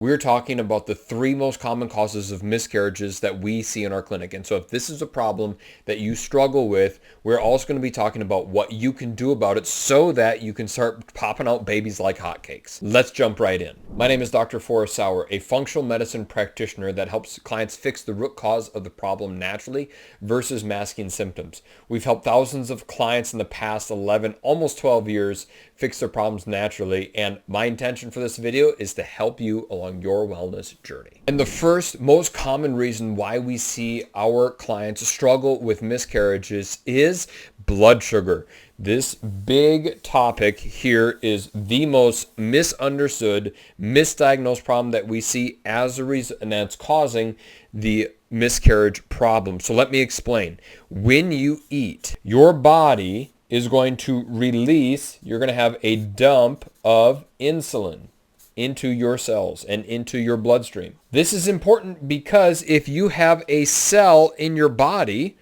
We're talking about the three most common causes of miscarriages that we see in our clinic. And so if this is a problem that you struggle with, we're also going to be talking about what you can do about it so that you can start popping out babies like hotcakes. Let's jump right in. My name is Dr. Forrest Sauer, a functional medicine practitioner that helps clients fix the root cause of the problem naturally versus masking symptoms. We've helped thousands of clients in the past 11, almost 12 years fix their problems naturally. And my intention for this video is to help you along your wellness journey. And the first most common reason why we see our clients struggle with miscarriages is blood sugar. This big topic here is the most misunderstood, misdiagnosed problem that we see as a reason, and that's causing the miscarriage problem. So let me explain. When you eat, your body is going to release, you're going to have a dump of insulin into your cells and into your bloodstream. This is important because if you have a cell in your body,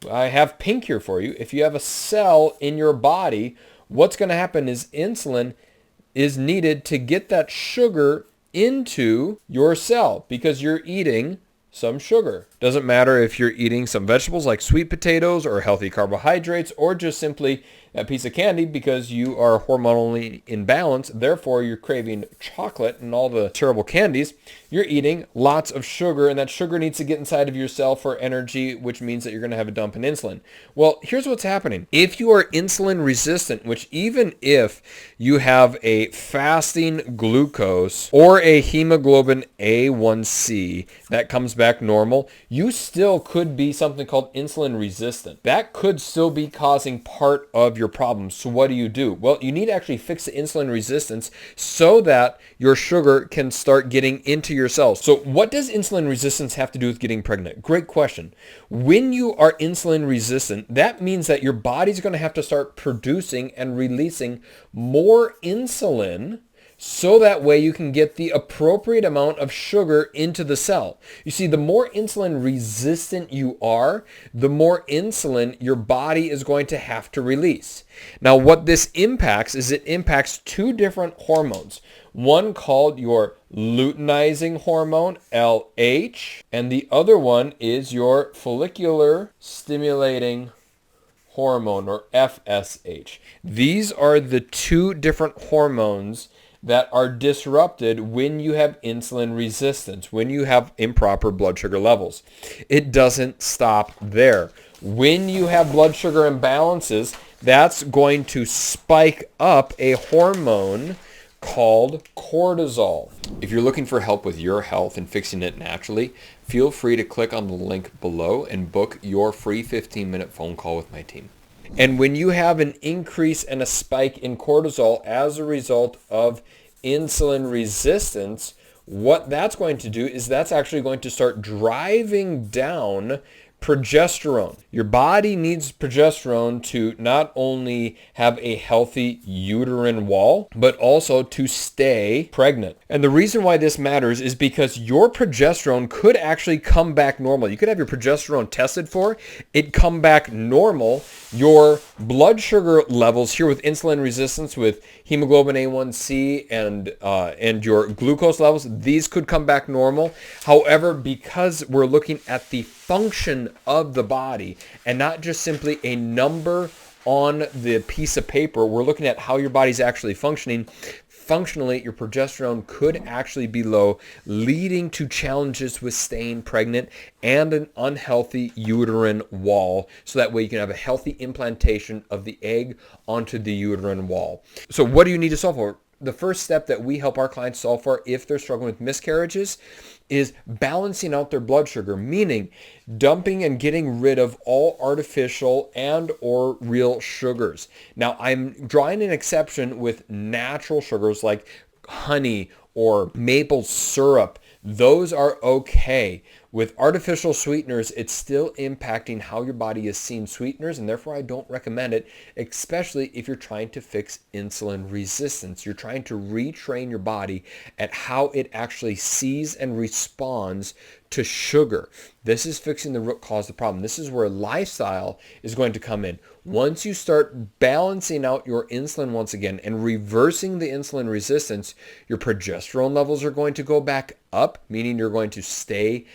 I have pink here for you. If you have a cell in your body, what's going to happen is insulin is needed to get that sugar into your cell because you're eating some sugar. Doesn't matter if you're eating some vegetables like sweet potatoes or healthy carbohydrates or just simply a piece of candy because you are hormonally imbalanced. Therefore, you're craving chocolate and all the terrible candies. You're eating lots of sugar, and that sugar needs to get inside of your cell for energy, which means that you're going to have a dump in insulin. Well, here's what's happening. If you are insulin resistant, which even if you have a fasting glucose or a hemoglobin A1C that comes back normal, you still could be something called insulin resistant. That could still be causing part of your problem. So what do? Well, you need to actually fix the insulin resistance so that your sugar can start getting into your cells. So what does insulin resistance have to do with getting pregnant? Great question. When you are insulin resistant, that means that your body's going to have to start producing and releasing more insulin so that way you can get the appropriate amount of sugar into the cell. You see, the more insulin resistant you are, the more insulin your body is going to have to release. Now, what this impacts is it impacts two different hormones. One called your luteinizing hormone, LH, and the other one is your follicular stimulating hormone, or FSH. These are the two different hormones that are disrupted when you have insulin resistance, when you have improper blood sugar levels. It doesn't stop there. When you have blood sugar imbalances, that's going to spike up a hormone called cortisol. If you're looking for help with your health and fixing it naturally, feel free to click on the link below and book your free 15-minute phone call with my team. And when you have an increase and a spike in cortisol as a result of insulin resistance, what that's going to do is that's actually going to start driving down progesterone. Your body needs progesterone to not only have a healthy uterine wall, but also to stay pregnant. And the reason why this matters is because your progesterone could actually come back normal. You could have your progesterone tested for it come back normal. Your blood sugar levels here with insulin resistance, with hemoglobin A1C and your glucose levels, these could come back normal. However, because we're looking at the function of the body and not just simply a number on the piece of paper, we're looking at how your body's actually functioning. Functionally, your progesterone could actually be low, leading to challenges with staying pregnant and an unhealthy uterine wall. So that way you can have a healthy implantation of the egg onto the uterine wall. So what do you need to solve for? The first step that we help our clients solve for if they're struggling with miscarriages is balancing out their blood sugar, meaning dumping and getting rid of all artificial and or real sugars. Now, I'm drawing an exception with natural sugars like honey or maple syrup. Those are okay. With artificial sweeteners, it's still impacting how your body is seeing sweeteners, and therefore I don't recommend it, especially if you're trying to fix insulin resistance. You're trying to retrain your body at how it actually sees and responds to sugar. This is fixing the root cause of the problem. This is where lifestyle is going to come in. Once you start balancing out your insulin once again and reversing the insulin resistance, your progesterone levels are going to go back up, meaning you're going to stay,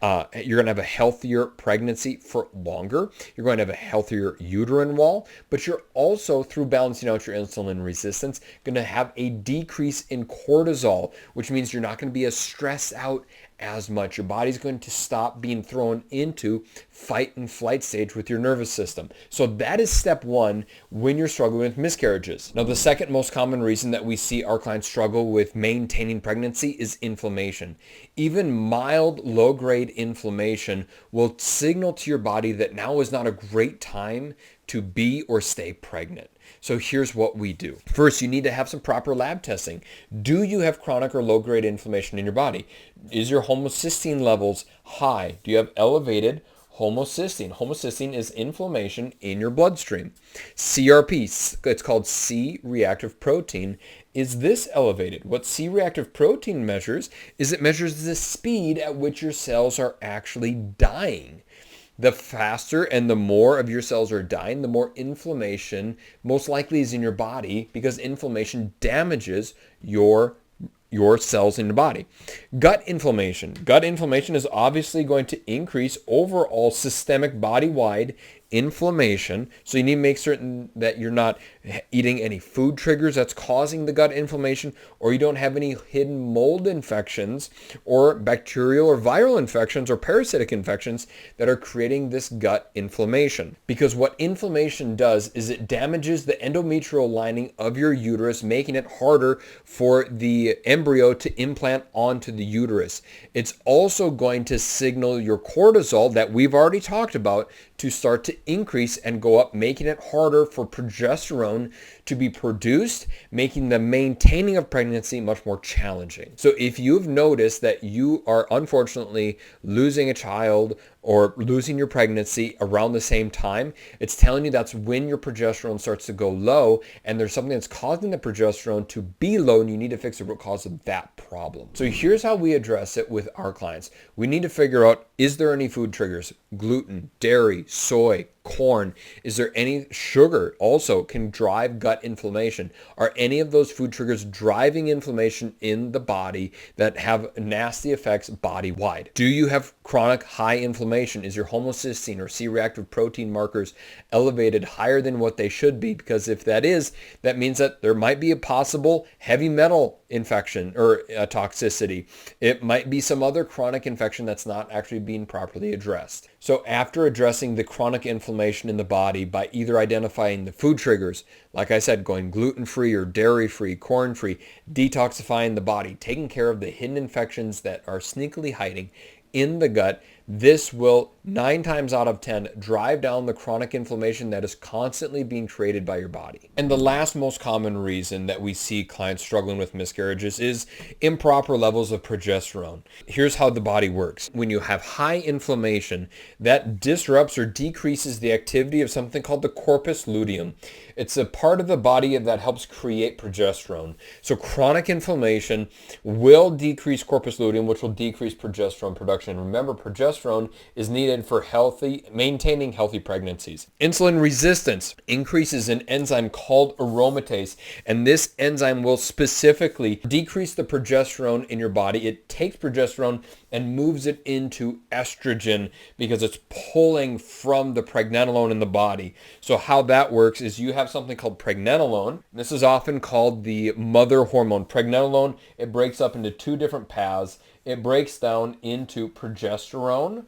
you're going to have a healthier pregnancy for longer. You're going to have a healthier uterine wall, but you're also, through balancing out your insulin resistance, going to have a decrease in cortisol, which means you're not going to be as stressed out as much. Your body's going to stop being thrown into fight and flight stage with your nervous system. So that is step one when you're struggling with miscarriages. Now, the second most common reason that we see our clients struggle with maintaining pregnancy is inflammation. Even mild low-grade inflammation will signal to your body that now is not a great time to be or stay pregnant. So here's what we do. First, you need to have some proper lab testing. Do you have chronic or low-grade inflammation in your body? Is your homocysteine levels high? Do you have elevated homocysteine? Homocysteine is inflammation in your bloodstream. CRP, it's called C-reactive protein. Is this elevated? What C-reactive protein measures is it measures the speed at which your cells are actually dying. The faster and the more of your cells are dying, the more inflammation most likely is in your body, because inflammation damages your cells in your body. Gut inflammation. Gut inflammation is obviously going to increase overall systemic body-wide inflammation. So you need to make certain that you're not eating any food triggers that's causing the gut inflammation, or you don't have any hidden mold infections or bacterial or viral infections or parasitic infections that are creating this gut inflammation. Because what inflammation does is it damages the endometrial lining of your uterus, making it harder for the embryo to implant onto the uterus. It's also going to signal your cortisol that we've already talked about to start to increase and go up, making it harder for progesterone to be produced, making the maintaining of pregnancy much more challenging. So if you've noticed that you are unfortunately losing a child or losing your pregnancy around the same time, it's telling you that's when your progesterone starts to go low, and there's something that's causing the progesterone to be low, and you need to fix the root cause of that problem. So here's how we address it with our clients. We need to figure out, is there any food triggers? Gluten, dairy, soy, corn. Is there any sugar also can drive gut inflammation? Are any of those food triggers driving inflammation in the body that have nasty effects body-wide? Do you have chronic high inflammation? Is your homocysteine or C-reactive protein markers elevated higher than what they should be? Because if that is, that means that there might be a possible heavy metal infection or toxicity. It might be some other chronic infection that's not actually being properly addressed. So after addressing the chronic inflammation in the body by either identifying the food triggers, like I said, going gluten-free or dairy-free, corn-free, detoxifying the body, taking care of the hidden infections that are sneakily hiding in the gut, this will 9 times out of 10 drive down the chronic inflammation that is constantly being created by your body. And the last most common reason that we see clients struggling with miscarriages is improper levels of progesterone. Here's how the body works. When you have high inflammation, that disrupts or decreases the activity of something called the corpus luteum. It's a part of the body that helps create progesterone. So chronic inflammation will decrease corpus luteum, which will decrease progesterone production. Remember, progesterone is needed for maintaining healthy pregnancies. Insulin resistance increases an enzyme called aromatase, and this enzyme will specifically decrease the progesterone in your body. It takes progesterone and moves it into estrogen because it's pulling from the pregnenolone in the body. So how that works is you have something called pregnenolone. This is often called the mother hormone. Pregnenolone, it breaks up into 2 different paths. It breaks down into progesterone,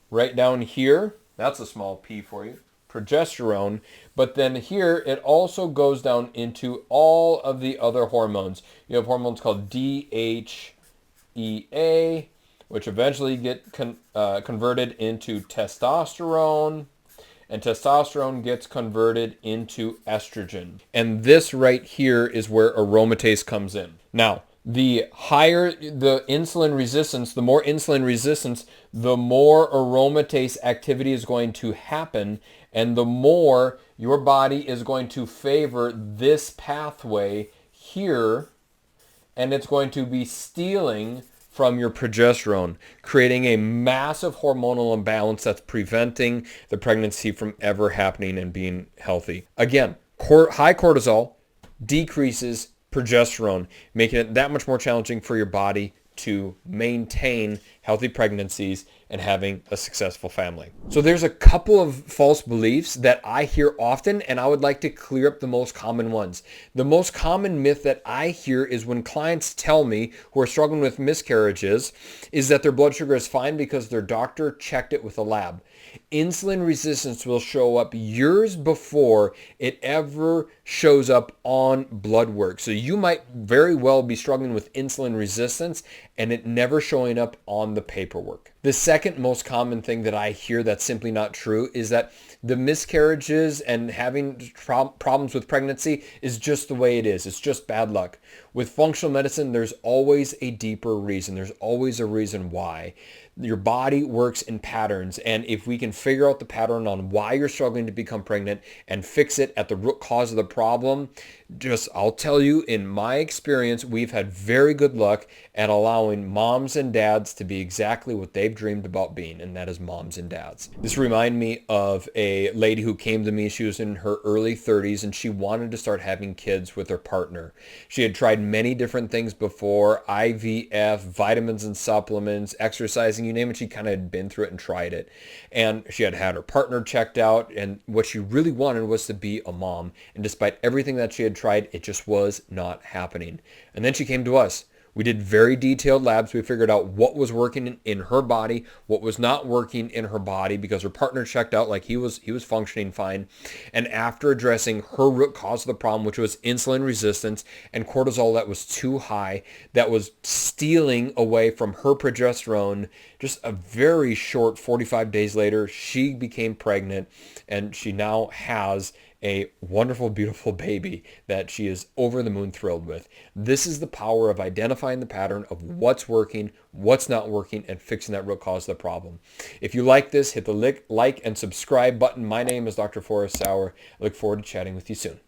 right down here. That's a small p for you, progesterone. But then here, it also goes down into all of the other hormones. You have hormones called DHEA, which eventually get converted into testosterone, and testosterone gets converted into estrogen. And this right here is where aromatase comes in. Now, The higher the insulin resistance, the more insulin resistance, the more aromatase activity is going to happen, and the more your body is going to favor this pathway here, and it's going to be stealing from your progesterone, creating a massive hormonal imbalance that's preventing the pregnancy from ever happening and being healthy. Again, high cortisol decreases progesterone, making it that much more challenging for your body to maintain healthy pregnancies and having a successful family. So there's a couple of false beliefs that I hear often, and I would like to clear up the most common ones. The most common myth that I hear is when clients tell me who are struggling with miscarriages is that their blood sugar is fine because their doctor checked it with a lab. Insulin resistance will show up years before it ever shows up on blood work. So you might very well be struggling with insulin resistance and it never showing up on the paperwork. The second most common thing that I hear that's simply not true is that the miscarriages and having problems with pregnancy is just the way it is. It's just bad luck. With functional medicine, there's always a deeper reason. There's always a reason why. Your body works in patterns, and if we can figure out the pattern on why you're struggling to become pregnant and fix it at the root cause of the problem, I'll tell you, in my experience, we've had very good luck at allowing moms and dads to be exactly what they've dreamed about being, and that is moms and dads. This reminds me of a lady who came to me. She was in her early 30s, and she wanted to start having kids with her partner. She had tried many different things before, IVF, vitamins and supplements, exercising, you name it. She kind of had been through it and tried it. And she had her partner checked out, and what she really wanted was to be a mom. And despite everything that she had tried, it just was not happening. And then she came to us. We did very detailed labs. We figured out what was working in her body, what was not working in her body, because her partner checked out like he was functioning fine. And after addressing her root cause of the problem, which was insulin resistance and cortisol that was too high, that was stealing away from her progesterone, just a very short 45 days later, she became pregnant, and she now has a wonderful, beautiful baby that she is over the moon thrilled with. This is the power of identifying the pattern of what's working, what's not working, and fixing that root cause of the problem. If you like this, hit the like and subscribe button. My name is Dr. Forrest Sauer. I look forward to chatting with you soon.